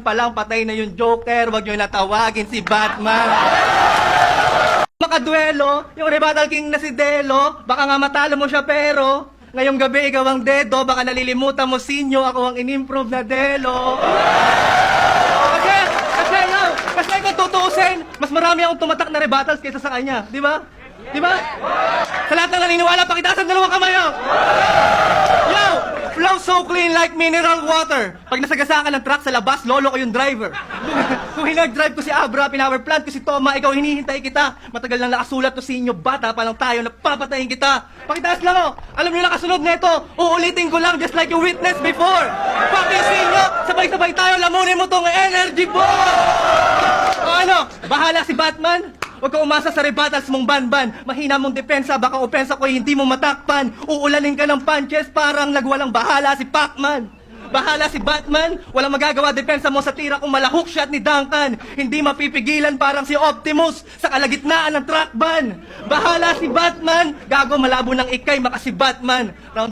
palang patay na yung Joker, wag nyo natawagin si Batman. Makaduelo, yung Rebuttal King na si Delo, baka nga matalo mo siya pero ngayong gabi ikaw ang dedo, baka nalilimutan mo sinyo, ako ang in-improve na Delo. Kasi kung tutuusin, mas marami akong tumatak na rebuttals kaysa sa kanya, di ba? Di ba? Sa lahat ng naniniwala, pakitaas ang dalawang kamay, yo! Yo! Flow so clean like mineral water. Pag nasagasa ka ng truck sa labas, lolo ko yung driver. Kung hinag-drive ko si Abra, pinower plant ko si Toma, ikaw hinihintay kita. Matagal nang nakasulat to sa inyo, bata pa lang tayo, napapatayin kita. Pakitaas lang, oh. Alam niyo na kasunod nito, uulitin ko lang just like you witnessed before. Pakisin nyo, sabay-sabay tayo, lamunin mo tong energy ball! O ano, bahala si Batman? Huwag ka umasa sa rebuttals mong banban. Mahina mong depensa, baka opensa ko hindi mo matakpan. Uulanin ka ng punches, parang nagwalang bahala si Pacman. Bahala si Batman, walang magagawa depensa mo sa tira kung malahook shot ni Duncan. Hindi mapipigilan parang si Optimus sa kalagitnaan ng truck ban. Bahala si Batman, gago malabo ng ikay maka si Batman. Round